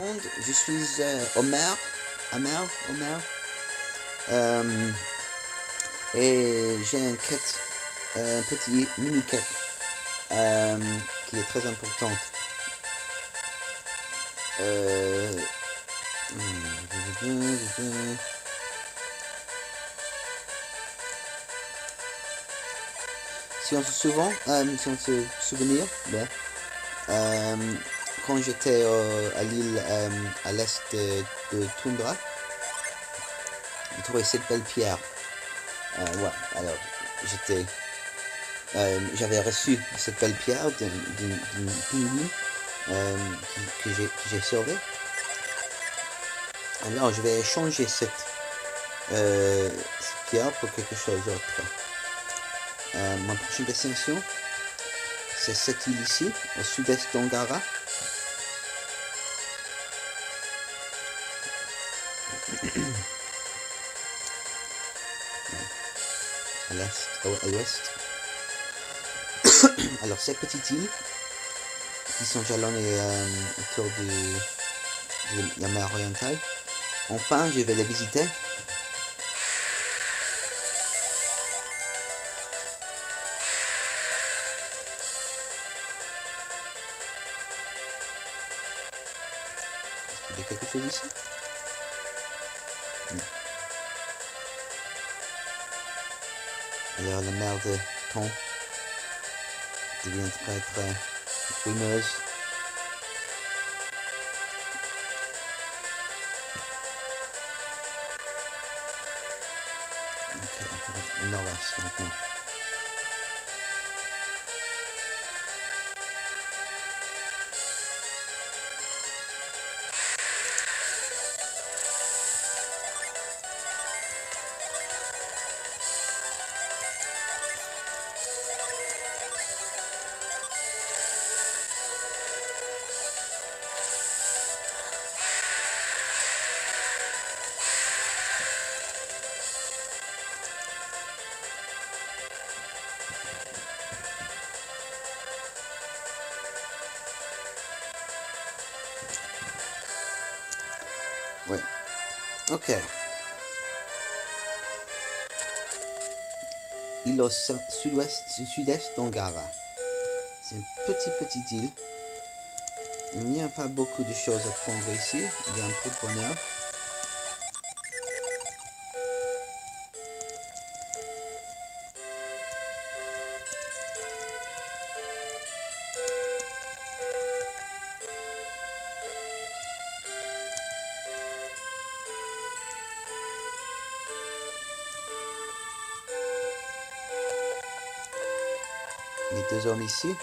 Je suis Omer, et j'ai une quête, un petit mini quête qui est très importante. Si on se souvient, si on se souvenir, ben, quand j'étais à l'île à l'est de Tundra, j'ai trouvé cette belle pierre. Ouais, alors j'avais reçu cette belle pierre d'une pinguine que j'ai sauvée. Alors je vais échanger cette pierre pour quelque chose d'autre. Ma prochaine destination, c'est cette île ici, au sud-est d'Angara. À l'ouest. Alors ces petites îles qui sont jalonnées autour de la mer orientale, enfin je vais les visiter. Est-ce qu'il y a quelque chose ici? Non. Alors la mer de Thon devient très très brumeuse. Ok, nord-est maintenant. Ouais. Ok. Île au sud-est d'Angara. C'est une petite île. Il n'y a pas beaucoup de choses à prendre ici. Il y a un peu de bonheur. Les deux hommes ici.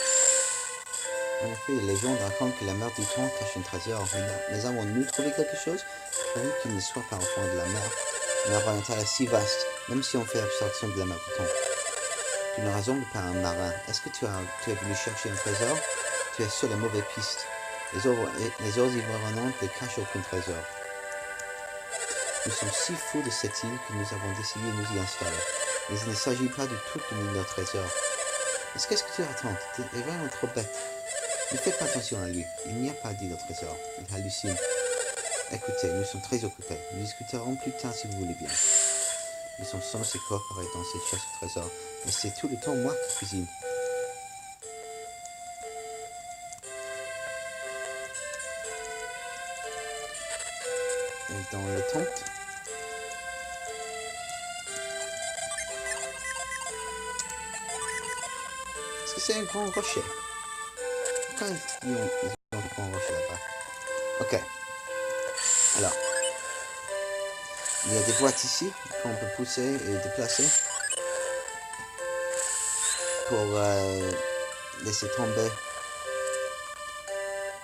En effet, les légendes racontent que la mer du Thon cache un trésor. Mais avons-nous trouvé quelque chose? Pourvu qu'il ne soit pas au fond de la mer. La mer orientale est si vaste, même si on fait abstraction de la mer du Thon. Tu ne raisonnes pas un marin. Est-ce que tu es venu chercher un trésor? Tu es sur la mauvaise piste. Les eaux environnantes ne cachent aucun trésor. Nous sommes si fous de cette île que nous avons décidé de nous y installer. Mais il ne s'agit pas du tout de notre trésor. Est-ce qu'est-ce que tu attends? Tu es vraiment trop bête. Ne faites pas attention à lui. Il n'y a pas d'île au trésor. Il hallucine. Écoutez, nous sommes très occupés. Nous discuterons plus tard si vous voulez bien. Nous sommes censés coopérer dans cette chasse au trésor. Mais c'est tout le temps moi qui cuisine. Et dans le tente. Est-ce que c'est un grand rocher? Pourquoi ils ont un grand rocher là-bas? Ok. Alors. Il y a des boîtes ici qu'on peut pousser et déplacer pour laisser tomber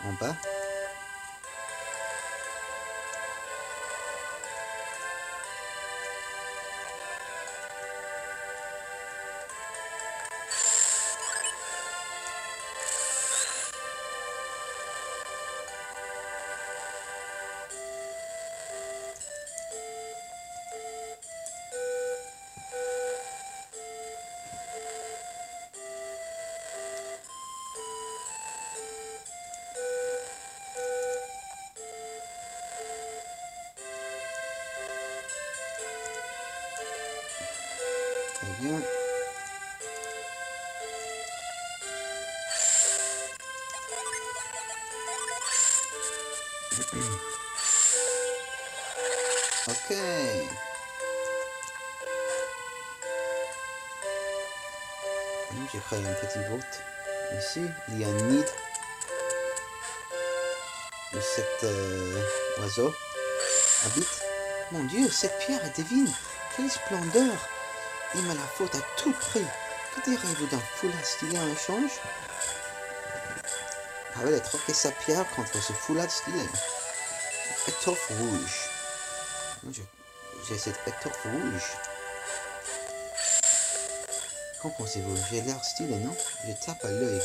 en bas. bien. Ok. J'ai créé un petit vote. Ici, il y a un nid où cet oiseau habite. Mon Dieu, cette pierre est divine. Quelle splendeur! Il me la faut à tout prix. Que direz-vous d'un foulard stylé en échange? Pavel a troqué sa pierre contre ce foulard stylé. Étoffe rouge. J'ai cette étoffe rouge. Qu'en pensez-vous? J'ai l'air stylé, non? Je tape à l'œil.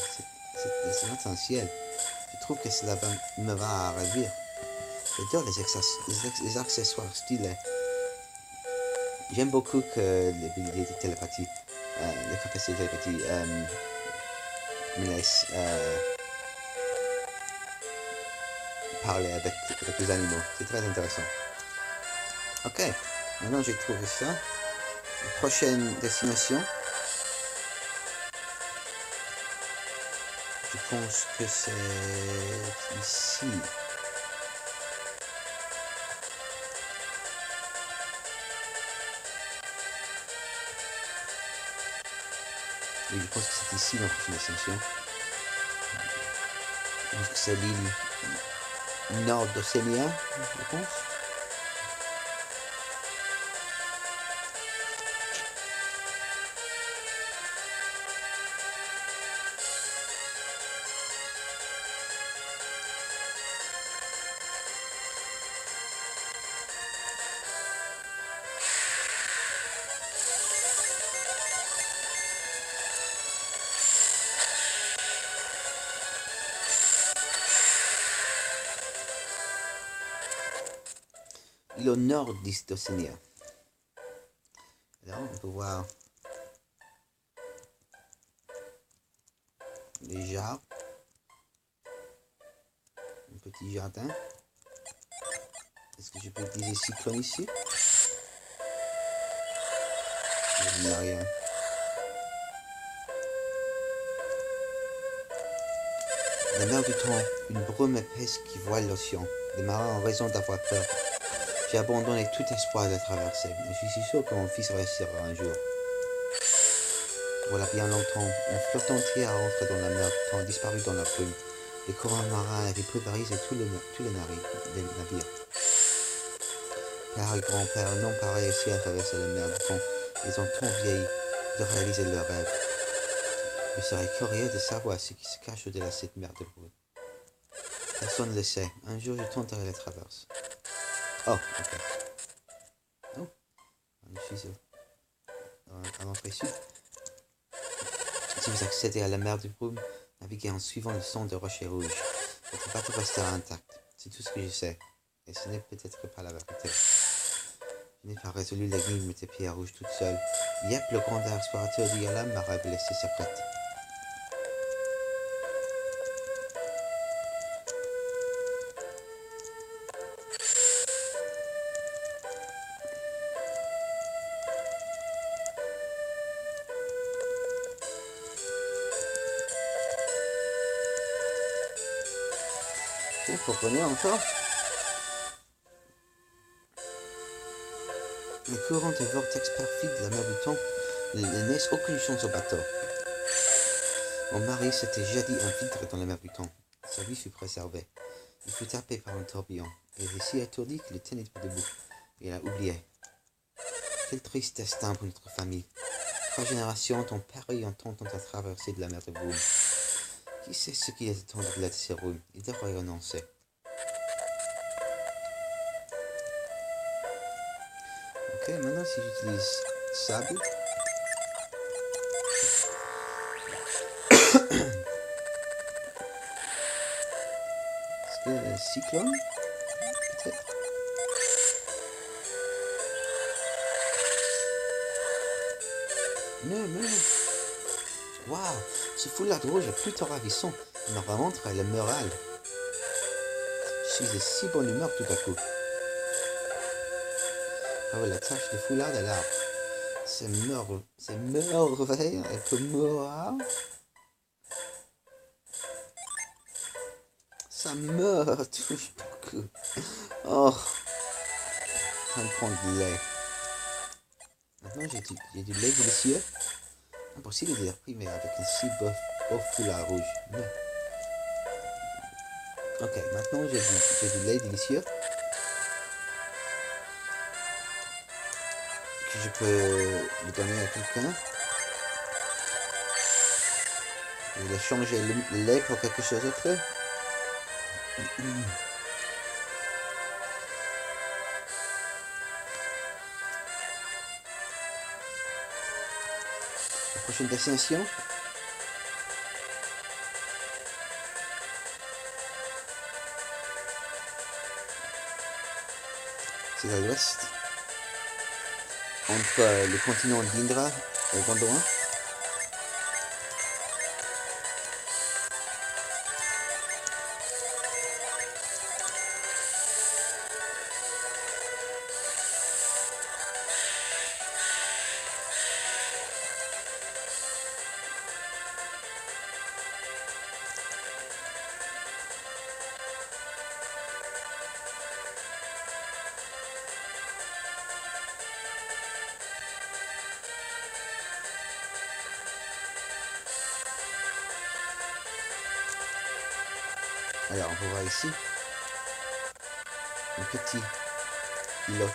C'est essentiel. Je trouve que cela me va ravir. J'adore les accessoires stylés. J'aime beaucoup que les télépathies, les capacités de télépathie me laissent parler avec les animaux. C'est très intéressant. Ok, maintenant j'ai trouvé ça. La prochaine destination, je pense que c'est ici. Oui, je pense que c'est ici la prochaine destination. Je pense que c'est l'île nord d'Océania, je pense. Au nord d'Océania. Là, on peut voir les arbres, un petit jardin. Est-ce que je peux utiliser cyclone ici? Il n'y a rien. La mer du temps, une brume épaisse qui voile l'océan. Les marins ont raison d'avoir peur. J'ai abandonné tout espoir de traverser. Je suis sûr que mon fils réussira un jour. Voilà bien longtemps, un flottant entier a rentré dans la mer du temps, disparu dans la brume. Les courants marins avaient pulvérisé tous les navires. Père et grand-père n'ont pas réussi à traverser la mer du temps. Ils ont tant vieilli de réaliser leurs rêves. Je serais curieux de savoir ce qui se cache au-delà de cette mer de brume. Personne ne le sait. Un jour, je tenterai la traverse. Oh, ok. Oh, je suis à l'entrée sud. Si vous accédez à la mer du Brume, naviguez en suivant le son de rochers rouges. Votre bateau restera intact. C'est tout ce que je sais. Et ce n'est peut-être pas la vérité. Je n'ai pas résolu l'énigme des pierres rouges toute seule. Yep, le grand explorateur d'Yalam m'a révélé ses secrets. Vous comprenez encore? Les courants des vortex perfides de la mer du temps ne laissent aucune chance au bateau. Mon mari s'était jadis infiltré dans la mer du temps. Sa vie fut préservée. Il fut tapé par un tourbillon. Il était si étourdi qu'il ne tenait pas debout. Il a oublié. Quel triste destin pour notre famille. 3 générations ont péri en tentant la traversée de la mer de Brume. Qui sait ce qui attend au-delà de ces rues? Il devrait renoncer. Ok, maintenant si j'utilise sable. Est-ce que cyclone? Peut-être. Non. Waouh, ce foulard rouge est plutôt ravissant. Il me remontre le moral. Je suis de si bonne humeur tout à coup. Ah ouais, la tache de foulard de l'arbre. C'est merveilleux, elle peut mourir. Ça meurt toujours. Oh, ça me prend du lait. Maintenant j'ai du lait délicieux. Impossible de dire mais avec un si beau foulard rouge. Mais... Ok, maintenant j'ai du lait délicieux. Que je peux le donner à quelqu'un. Je vais changer le lait pour quelque chose d'autre. La prochaine destination, c'est à l'ouest, entre le continent d'Indra et Gondwana. Alors, on peut voir ici un petit îlot.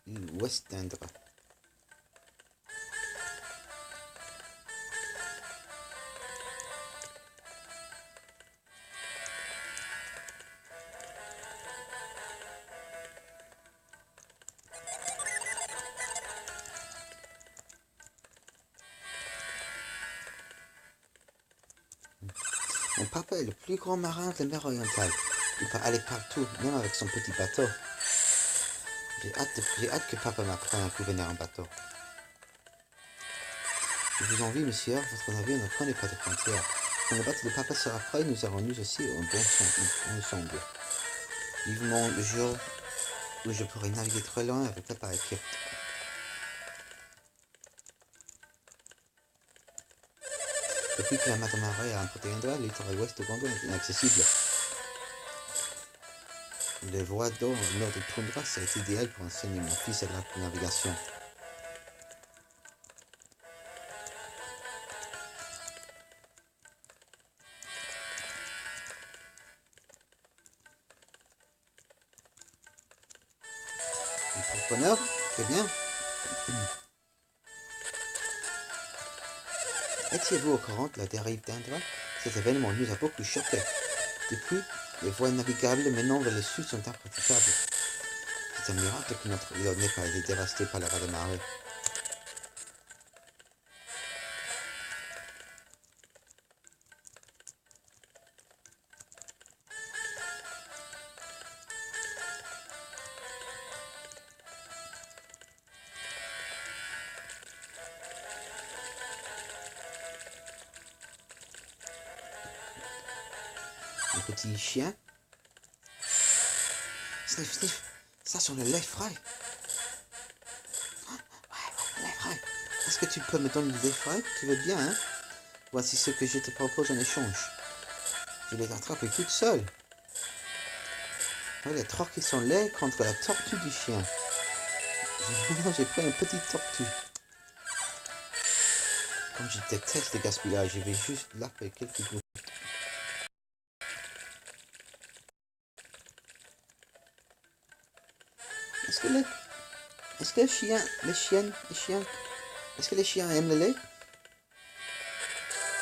L'ouest d'Indra. Mon papa est le plus grand marin de la mer orientale. Il peut aller partout, même avec son petit bateau. J'ai hâte que papa m'apprenne à gouverner un bateau. Je vous envie, monsieur, votre navire ne connaît pas de frontières. Quand le bateau de papa sera prêt, nous aurons nous aussi un bon semble. Vivement le jour où je pourrai naviguer très loin avec l'appareil Kurt. Depuis que la Madame Marais a importé Indra, le littoral ouest de Gondwana est inaccessible. Les voies d'eau au nord de Tundra, c'est idéal pour enseigner mon fils à la navigation. Entrepreneur, c'est bien. Étiez-vous au courant de la dérive d'Indra? Cet événement nous a beaucoup choqués. Depuis, les voies navigables menant vers le sud sont impraticables. C'est un miracle que notre îlot n'ait pas été dévasté par la raz de marée. Un petit chien. Sniff, sniff. Ça sent le lait frais. Ouais, le lait frais. Est-ce que tu peux me donner le lait frais? Tu veux bien, hein? Voici ce que je te propose en échange. Je les attrape toute seule. Elle a troqué son lait contre la tortue du chien. J'ai pris une petite tortue. Comme je déteste le gaspillage, je vais juste laver quelques gouttes. Est-ce que est-ce que les chiens aiment le lait?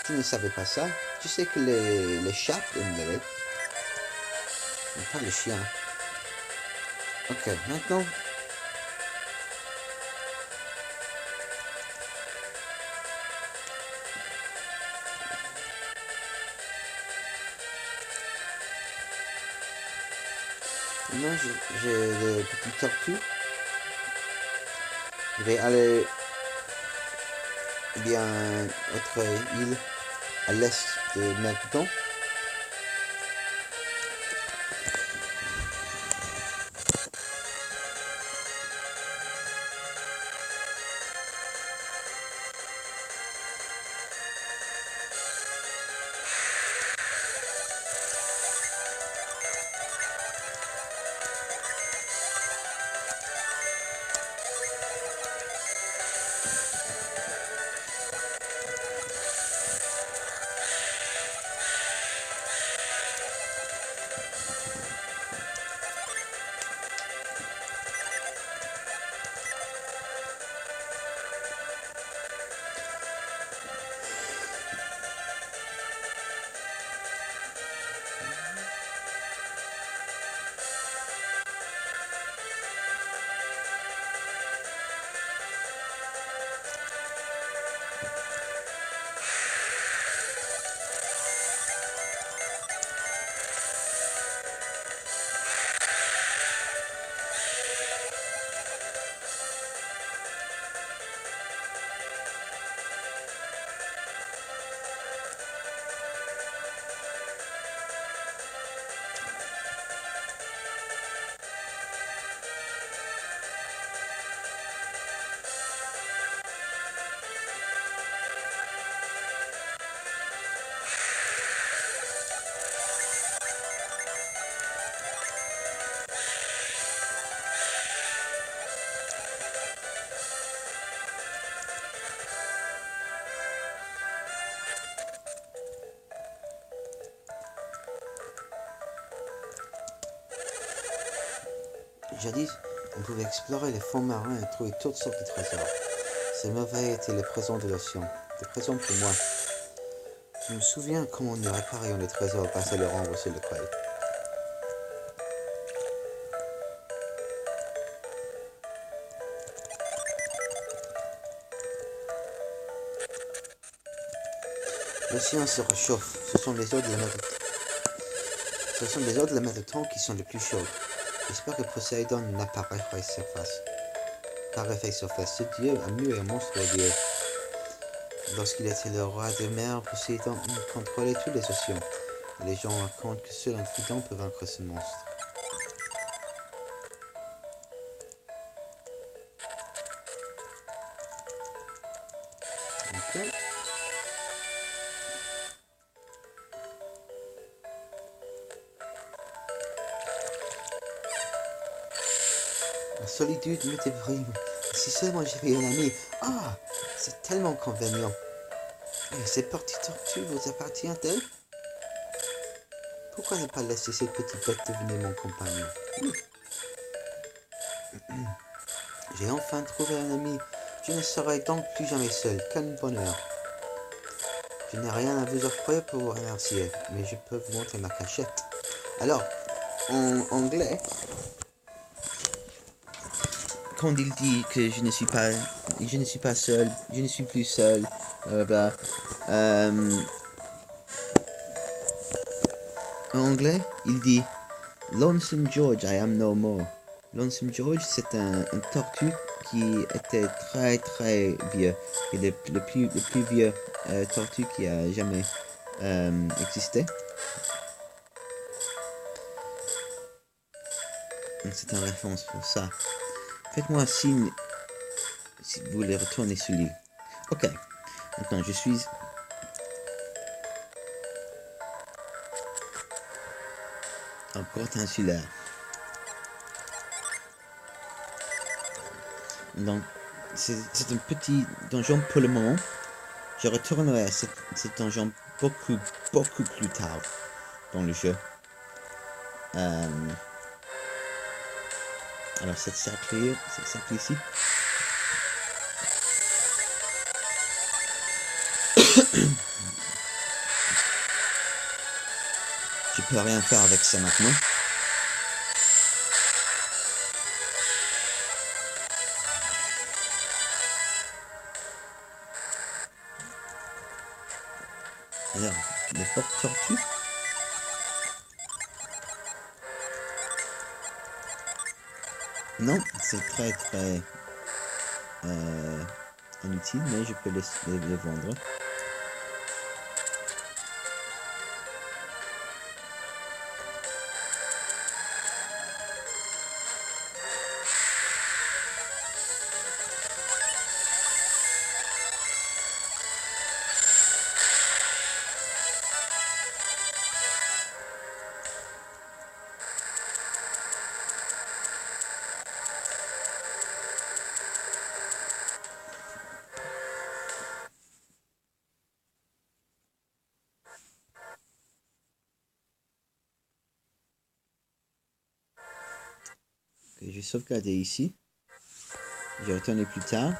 Tu ne savais pas ça? Tu sais que les chats aiment le lait. Mais pas les chiens. Ok, maintenant... Maintenant, j'ai des petites tortues. Je vais aller bien autre île à l'est de Mercouton. Jadis, on pouvait explorer les fonds marins et trouver toutes sortes de trésors. Ces merveilles étaient les présents de l'océan, des présents pour moi. Je me souviens comment nous réparions les trésors grâce à les rendre sur le quai. L'océan se réchauffe. Ce sont les eaux de la mer de temps qui sont les plus chaudes. J'espère que Poséidon n'a pas refait surface. Ce dieu a mué un monstrueux dieu. Lorsqu'il était le roi des mers, Poséidon contrôlait tous les océans. Et les gens racontent que seul un Triton peut vaincre ce monstre. Ok. La solitude me déprime. Si seulement j'avais un ami. Ah, c'est tellement convenient. Et ces petites tortues vous appartiennent-elles? Pourquoi ne pas laisser cette petite bête devenir mon compagnon? J'ai enfin trouvé un ami. Je ne serai donc plus jamais seul. Quel bonheur. Je n'ai rien à vous offrir pour vous remercier, mais je peux vous montrer ma cachette. Alors, en anglais, quand il dit que je ne suis pas seul, je ne suis plus seul, blablabla. En anglais, il dit Lonesome George, I am no more. Lonesome George, c'est un tortue qui était très très vieux. Et le plus vieux tortue qui a jamais existé. Donc c'est une référence pour ça. Faites-moi un signe si vous voulez retourner sur l'île. Ok. Maintenant, je suis... en grotte insulaire. Donc, c'est un petit donjon pour le moment. Je retournerai à cet donjon beaucoup plus tard dans le jeu. Alors, cette cercle ici. Je peux rien faire avec ça maintenant. Alors, les fortes tortues. Non, c'est très inutile, mais je peux les vendre. Okay, je vais sauvegarder ici. Je vais retourner plus tard.